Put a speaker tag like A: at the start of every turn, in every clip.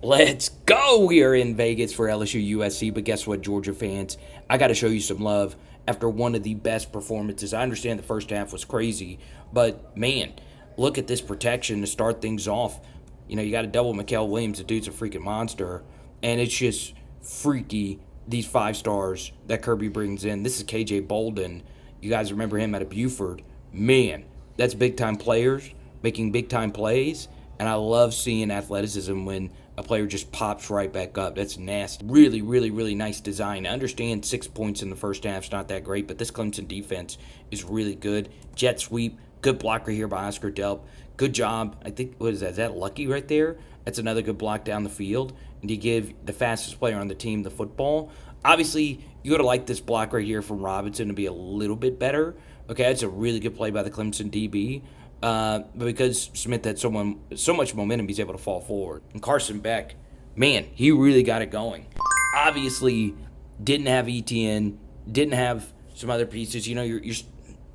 A: Let's go! We are in Vegas for LSU USC, but guess what, Georgia fans? I got to show you some love after one of the best performances. I understand the first half was crazy, but man, look at this protection to start things off. You know, you got to double Mikael Williams. The dude's a freaking monster, and it's just freaky, these 5 stars that Kirby brings in. This is KJ Boldon. You guys remember him out of Buford. Man, that's big-time players making big-time plays, and I love seeing athleticism when a player just pops right back up. That's nasty. Really, really, really nice design. I understand 6 points in the first half is not that great, but this Clemson defense is really good. Jet sweep, good blocker here by Oscar Delp. Good job. I think, what is that? Is that Lucky right there? That's another good block down the field. And you give the fastest player on the team the football. Obviously, you got to like this block right here from Robinson to be a little bit better. Okay, that's a really good play by the Clemson DB. But because Smith had so much momentum, he's able to fall forward. And Carson Beck, man, he really got it going. Obviously, didn't have ETN, didn't have some other pieces. You know, you're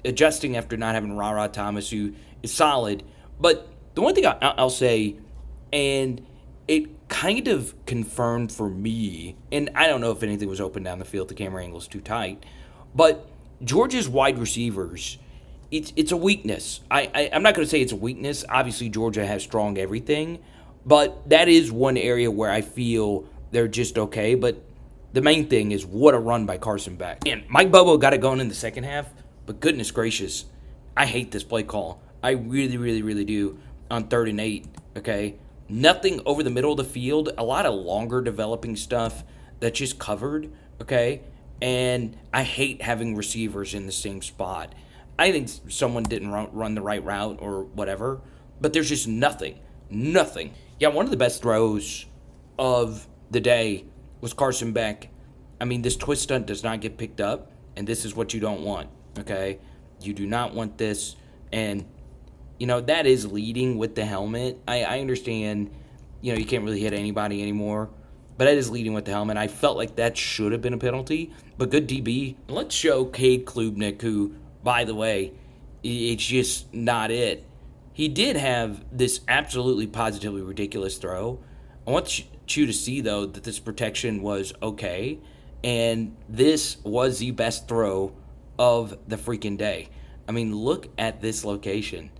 A: adjusting after not having Ra Thomas, who is solid. But the one thing I'll say, and it kind of confirmed for me, and I don't know if anything was open down the field, the camera angle's too tight, but Georgia's wide receivers, it's a weakness. I'm not going to say it's a weakness. Obviously, Georgia has strong everything, but that is one area where I feel they're just okay. But the main thing is what a run by Carson Beck. And Mike Bobo got it going in the second half, but goodness gracious, I hate this play call. I really, really, really do on 3rd and 8, okay? Nothing over the middle of the field, a lot of longer developing stuff that's just covered, okay? And I hate having receivers in the same spot. I think someone didn't run the right route or whatever, but there's just nothing. Yeah, one of the best throws of the day was Carson Beck. I mean, this twist stunt does not get picked up, and this is what you don't want, okay? You do not want this, and, you know, that is leading with the helmet. I understand, you know, you can't really hit anybody anymore, but that is leading with the helmet. I felt like that should have been a penalty, but good DB. Let's show Cade Klubnik, who, by the way, it's just not it. He did have this absolutely positively ridiculous throw. I want you to see, though, that this protection was okay, and this was the best throw of the freaking day. I mean, look at this location.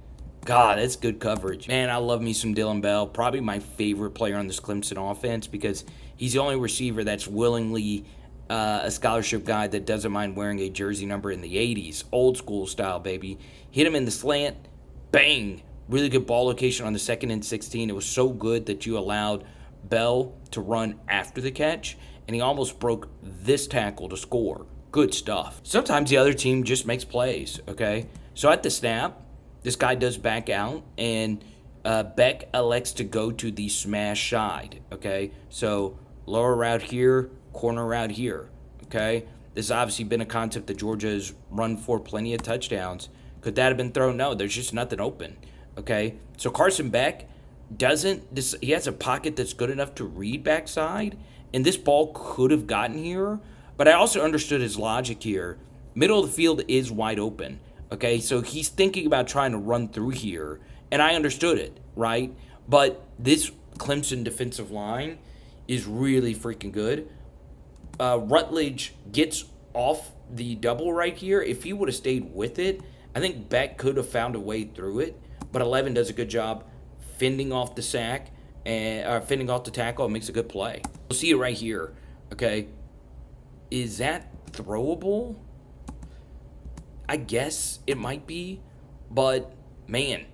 A: God, that's good coverage. Man, I love me some Dillon Bell. Probably my favorite player on this Clemson offense because he's the only receiver that's willingly a scholarship guy that doesn't mind wearing a jersey number in the 80s. Old school style, baby. Hit him in the slant. Bang. Really good ball location on the 2nd and 16. It was so good that you allowed Bell to run after the catch, and he almost broke this tackle to score. Good stuff. Sometimes the other team just makes plays, okay? So at the snap, this guy does back out, and Beck elects to go to the smash side, okay? So lower route here, corner route here, okay? This has obviously been a concept that Georgia has run for plenty of touchdowns. Could that have been thrown? No, there's just nothing open, okay? So Carson Beck he has a pocket that's good enough to read backside, and this ball could have gotten here, but I also understood his logic here. Middle of the field is wide open, okay? So he's thinking about trying to run through here, and I understood it, right? But this Clemson defensive line is really freaking good. Rutledge gets off the double right here. If he would have stayed with it, I think Beck could have found a way through it. But 11 does a good job fending off the sack and fending off the tackle and makes a good play. We'll see it right here. Okay, is that throwable? I guess it might be, but man,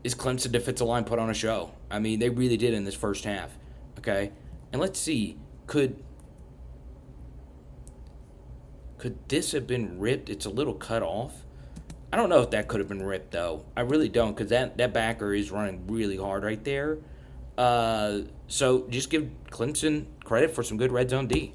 A: is Clemson defensive line put on a show? I mean, they really did in this first half. Okay, and let's see, could this have been ripped? It's a little cut off. I don't know if that could have been ripped, though. I really don't, because that backer is running really hard right there. So just give Clemson credit for some good red zone D.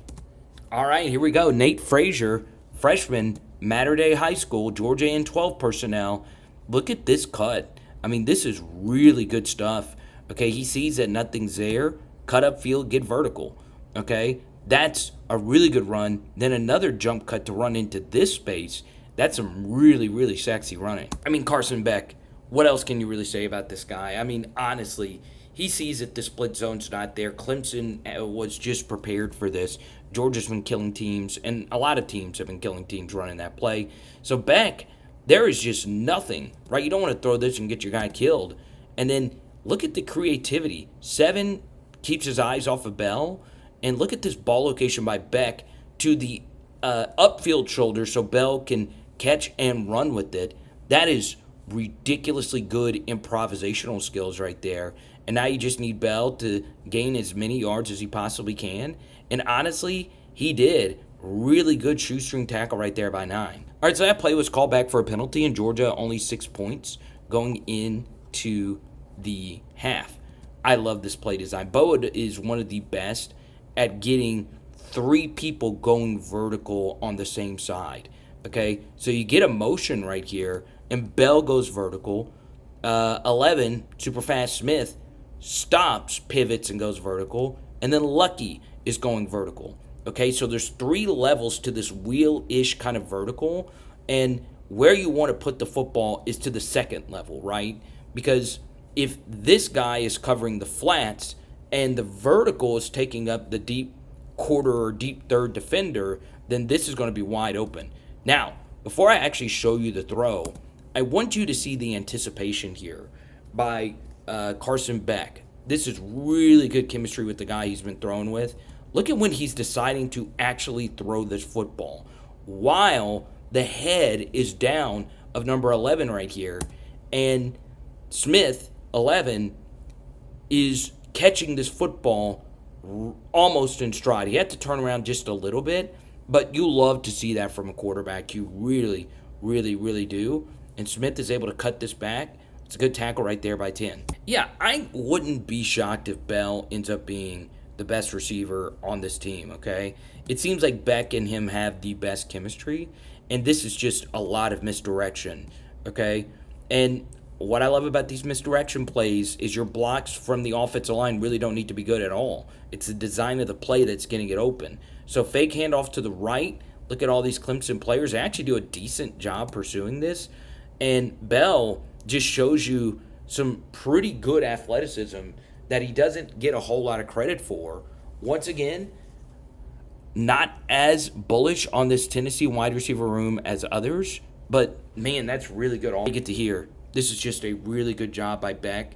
A: All right, here we go. Nate Frazier, freshman, Mater Dei High School, Georgia N12 personnel. Look at this cut. I mean, this is really good stuff. Okay, he sees that nothing's there. Cut up field, get vertical. Okay, that's a really good run. Then another jump cut to run into this space. That's some really, really sexy running. I mean, Carson Beck, what else can you really say about this guy? I mean, honestly, He sees that the split zone's not there. Clemson was just prepared for this. Georgia's been killing teams, and a lot of teams have been killing teams running that play. So Beck, there is just nothing, right? You don't want to throw this and get your guy killed. And then look at the creativity. 7 keeps his eyes off of Bell. And look at this ball location by Beck to the upfield shoulder so Bell can catch and run with it. That is ridiculously good improvisational skills right there. And now you just need Bell to gain as many yards as he possibly can. And honestly, he did. Really good shoestring tackle right there by 9. All right, so that play was called back for a penalty, and Georgia only 6 points going into the half. I love this play design. Bobo is one of the best at getting 3 people going vertical on the same side. Okay, so you get a motion right here, and Bell goes vertical. 11, super fast Smith, stops, pivots, and goes vertical. And then Lucky is going vertical. Okay, so there's 3 levels to this wheel-ish kind of vertical. And where you want to put the football is to the second level, right? Because if this guy is covering the flats and the vertical is taking up the deep quarter or deep third defender, then this is going to be wide open. Now, before I actually show you the throw, I want you to see the anticipation here by Carson Beck. This is really good chemistry with the guy he's been throwing with. Look at when he's deciding to actually throw this football while the head is down of number 11 right here. And Smith, 11, is catching this football almost in stride. He had to turn around just a little bit, but you love to see that from a quarterback. You really, really, really do. And Smith is able to cut this back. It's a good tackle right there by 10. Yeah, I wouldn't be shocked if Bell ends up being the best receiver on this team, okay? It seems like Beck and him have the best chemistry, and this is just a lot of misdirection, okay? And what I love about these misdirection plays is your blocks from the offensive line really don't need to be good at all. It's the design of the play that's getting it open. So fake handoff to the right. Look at all these Clemson players. They actually do a decent job pursuing this. And Bell just shows you some pretty good athleticism that he doesn't get a whole lot of credit for. Once again, not as bullish on this Tennessee wide receiver room as others, but man, that's really good. All you get to hear. This is just a really good job by Beck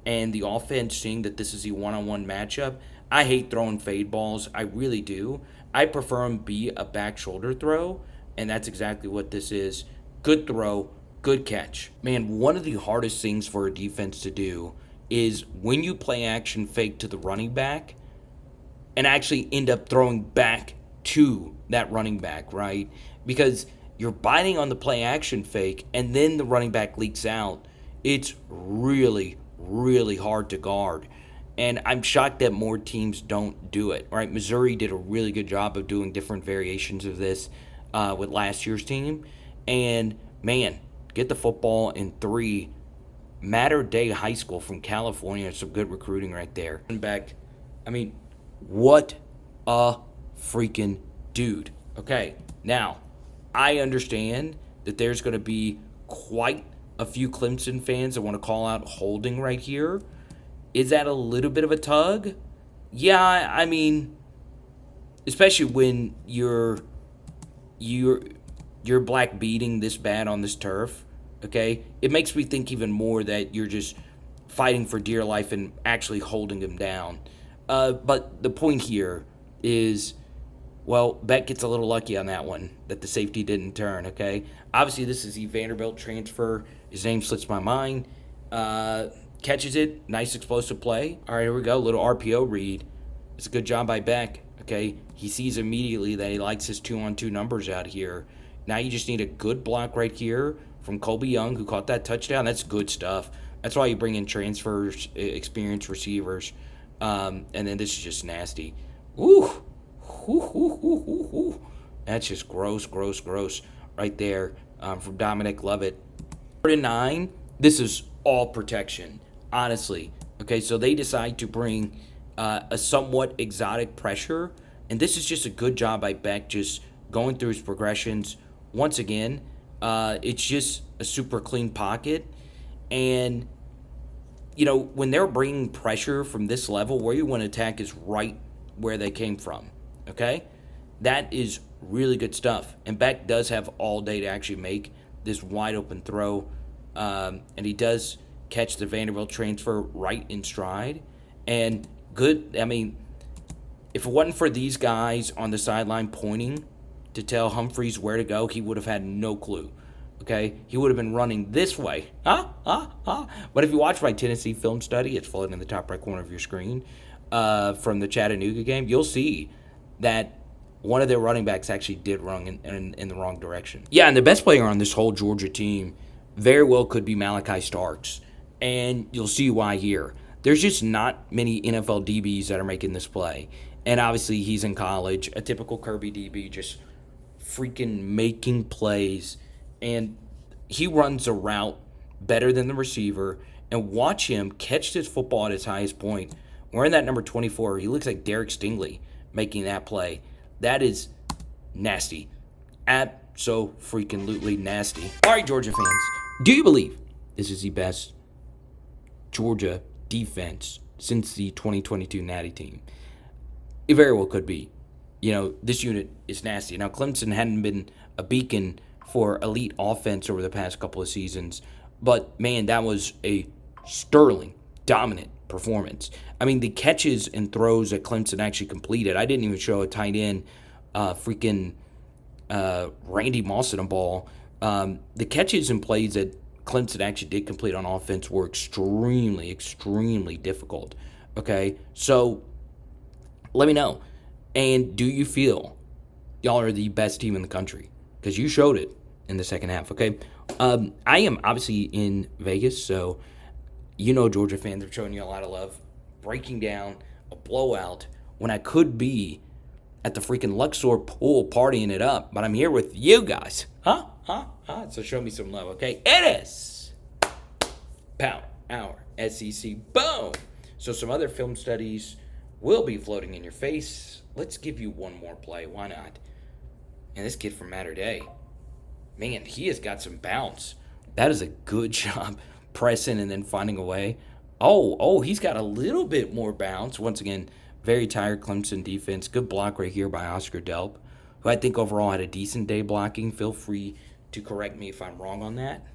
A: and the offense seeing that this is a one-on-one matchup. I hate throwing fade balls. I really do. I prefer them be a back shoulder throw, and that's exactly what this is. Good throw, good catch. Man, one of the hardest things for a defense to do is when you play action fake to the running back and actually end up throwing back to that running back, right? Because you're biting on the play action fake and then the running back leaks out. It's really, really hard to guard. And I'm shocked that more teams don't do it, right? Missouri did a really good job of doing different variations of this with last year's team. And, man, get the football in 3. Mater Dei High School from California. Some good recruiting right there. And back, I mean, what a freaking dude. Okay, now, I understand that there's going to be quite a few Clemson fans that want to call out holding right here. Is that a little bit of a tug? Yeah, I mean, especially when you're black beating this bad on this turf, okay? It makes me think even more that you're just fighting for dear life and actually holding him down. But the point here is, well, Beck gets a little lucky on that one, that the safety didn't turn, okay? Obviously, this is the Vanderbilt transfer. His name slips my mind. Catches it. Nice explosive play. All right, here we go. Little RPO read. It's a good job by Beck, okay? He sees immediately that he likes his 2-on-2 numbers out here. Now you just need a good block right here from Colby Young, who caught that touchdown. That's good stuff. That's why you bring in transfers, experienced receivers. And then this is just nasty. Woo! That's just gross, gross, gross right there from Dominic Lovett. 9, this is all protection, honestly. Okay, so they decide to bring a somewhat exotic pressure, and this is just a good job by Beck just going through his progressions. Once again, it's just a super clean pocket, and when they're bringing pressure from this level, where you want to attack is right where they came from. Okay? That is really good stuff. And Beck does have all day to actually make this wide open throw. And he does catch the Vanderbilt transfer right in stride. And good, I mean, if it wasn't for these guys on the sideline pointing to tell Humphreys where to go, he would have had no clue. Okay? He would have been running this way. But if you watch my Tennessee film study, it's floating in the top right corner of your screen, from the Chattanooga game, you'll see that one of their running backs actually did run in the wrong direction. Yeah, and the best player on this whole Georgia team very well could be Malaki Starks. And you'll see why here. There's just not many NFL DBs that are making this play. And obviously he's in college, a typical Kirby DB, just freaking making plays. And he runs a route better than the receiver. And watch him catch this football at its highest point. Wearing that number 24, he looks like Derek Stingley making that play. That is nasty. Abso-freaking-lutely nasty. All right, Georgia fans. Do you believe this is the best Georgia defense since the 2022 Natty team? It very well could be. This unit is nasty. Now, Clemson hadn't been a beacon for elite offense over the past couple of seasons. But, man, that was a sterling, dominant performance. I mean, the catches and throws that Clemson actually completed. I didn't even show a tight end, Randy Moss in a ball. The catches and plays that Clemson actually did complete on offense were extremely, extremely difficult. Okay? So, let me know. And do you feel y'all are the best team in the country? Because you showed it in the second half, okay? I am obviously in Vegas, so Georgia fans are showing you a lot of love. Breaking down a blowout when I could be at the freaking Luxor pool partying it up, but I'm here with you guys. So show me some love, okay? It is Power Hour SEC. Boom! So some other film studies will be floating in your face. Let's give you one more play. Why not? And this kid from Mater Day, man, he has got some bounce. That is a good job pressing and then finding a way. Oh, he's got a little bit more bounce. Once again, very tired Clemson defense. Good block right here by Oscar Delp, who I think overall had a decent day blocking. Feel free to correct me if I'm wrong on that.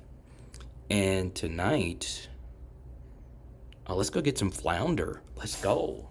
A: And tonight, let's go get some flounder. Let's go.